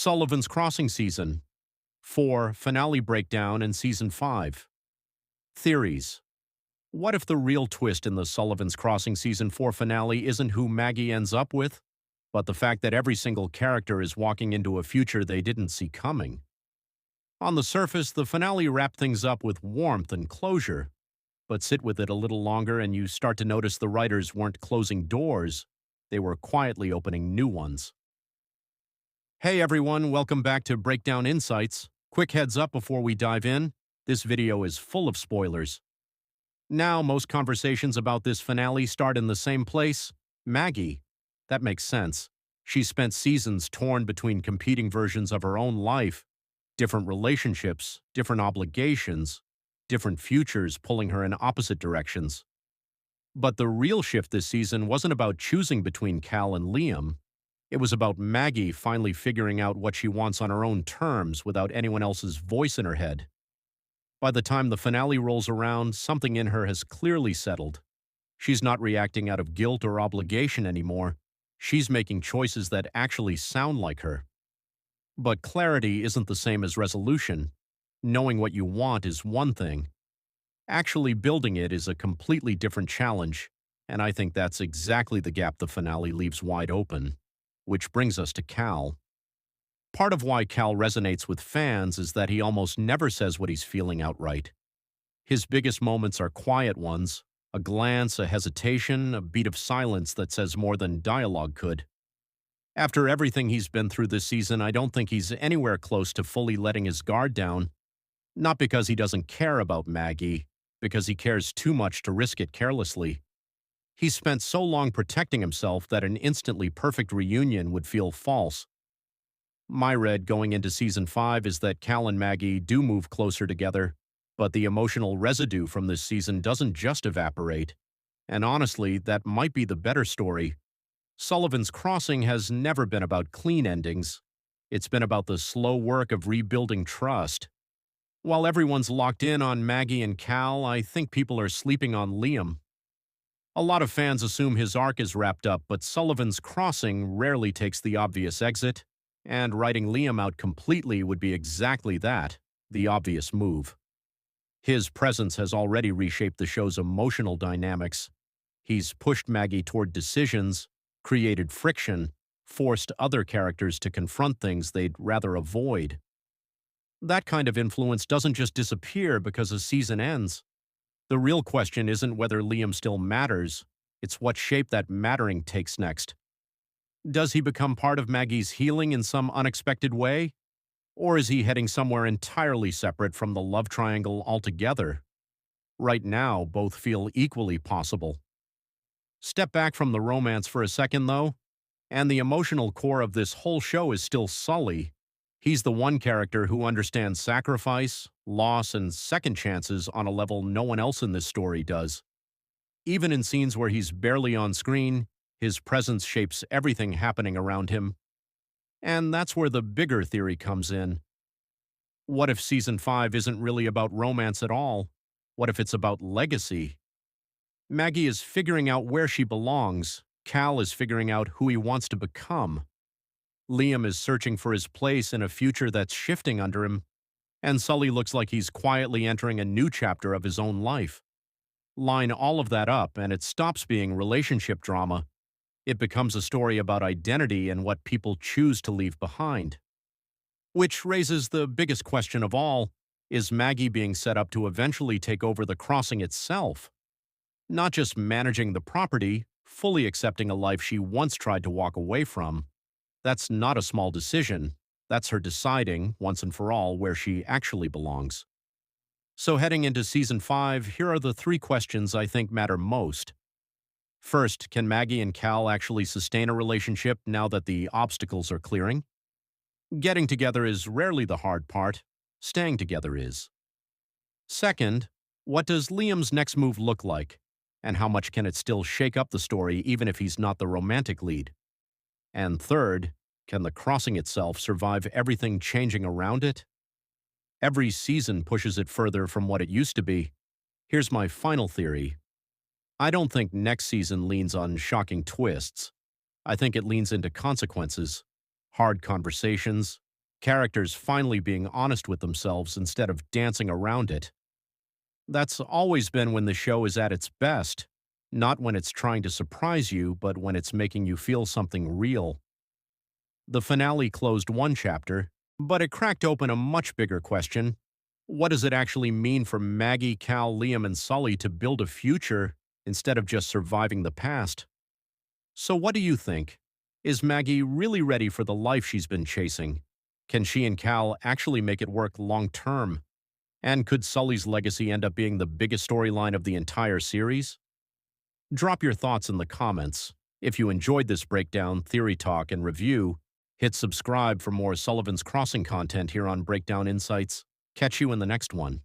Sullivan's Crossing Season 4 Finale Breakdown in Season 5. Theories. What if the real twist in the Sullivan's Crossing Season 4 finale isn't who Maggie ends up with, but the fact that every single character is walking into a future they didn't see coming? On the surface, the finale wrapped things up with warmth and closure, but sit with it a little longer and you start to notice the writers weren't closing doors, they were quietly opening new ones. Hey everyone, welcome back to Breakdown Insights. Quick heads up before we dive in, this video is full of spoilers. Now, most conversations about this finale start in the same place, Maggie. That makes sense. She spent seasons torn between competing versions of her own life, different relationships, different obligations, different futures pulling her in opposite directions. But the real shift this season wasn't about choosing between Cal and Liam. It was about Maggie finally figuring out what she wants on her own terms without anyone else's voice in her head. By the time the finale rolls around, something in her has clearly settled. She's not reacting out of guilt or obligation anymore. She's making choices that actually sound like her. But clarity isn't the same as resolution. Knowing what you want is one thing. Actually building it is a completely different challenge, and I think that's exactly the gap the finale leaves wide open. Which brings us to Cal. Part of why Cal resonates with fans is that he almost never says what he's feeling outright. His biggest moments are quiet ones, a glance, a hesitation, a beat of silence that says more than dialogue could. After everything he's been through this season, I don't think he's anywhere close to fully letting his guard down. Not because he doesn't care about Maggie, because he cares too much to risk it carelessly. He's spent so long protecting himself that an instantly perfect reunion would feel false. My read going into Season 5 is that Cal and Maggie do move closer together, but the emotional residue from this season doesn't just evaporate. And honestly, that might be the better story. Sullivan's Crossing has never been about clean endings. It's been about the slow work of rebuilding trust. While everyone's locked in on Maggie and Cal, I think people are sleeping on Liam. A lot of fans assume his arc is wrapped up, but Sullivan's Crossing rarely takes the obvious exit, and writing Liam out completely would be exactly that, the obvious move. His presence has already reshaped the show's emotional dynamics. He's pushed Maggie toward decisions, created friction, forced other characters to confront things they'd rather avoid. That kind of influence doesn't just disappear because a season ends. The real question isn't whether Liam still matters, it's what shape that mattering takes next. Does he become part of Maggie's healing in some unexpected way? Or is he heading somewhere entirely separate from the love triangle altogether? Right now, both feel equally possible. Step back from the romance for a second, though, and the emotional core of this whole show is still Sully. He's the one character who understands sacrifice, loss, and second chances on a level no one else in this story does. Even in scenes where he's barely on screen, his presence shapes everything happening around him. And that's where the bigger theory comes in. What if Season 5 isn't really about romance at all? What if it's about legacy? Maggie is figuring out where she belongs. Cal is figuring out who he wants to become. Liam is searching for his place in a future that's shifting under him, and Sully looks like he's quietly entering a new chapter of his own life. Line all of that up, and it stops being relationship drama. It becomes a story about identity and what people choose to leave behind. Which raises the biggest question of all, is Maggie being set up to eventually take over the crossing itself? Not just managing the property, fully accepting a life she once tried to walk away from. That's not a small decision. That's her deciding, once and for all, where she actually belongs. So heading into Season 5, here are the 3 questions I think matter most. First, can Maggie and Cal actually sustain a relationship now that the obstacles are clearing? Getting together is rarely the hard part. Staying together is. Second, what does Liam's next move look like? And how much can it still shake up the story even if he's not the romantic lead? And third, can the crossing itself survive everything changing around it? Every season pushes it further from what it used to be. Here's my final theory. I don't think next season leans on shocking twists. I think it leans into consequences, hard conversations, characters finally being honest with themselves instead of dancing around it. That's always been when the show is at its best, not when it's trying to surprise you, but when it's making you feel something real. The finale closed one chapter, but it cracked open a much bigger question. What does it actually mean for Maggie, Cal, Liam, and Sully to build a future instead of just surviving the past? So what do you think? Is Maggie really ready for the life she's been chasing? Can she and Cal actually make it work long term? And could Sully's legacy end up being the biggest storyline of the entire series? Drop your thoughts in the comments. If you enjoyed this breakdown, theory talk, and review, hit subscribe for more Sullivan's Crossing content here on Breakdown Insights. Catch you in the next one.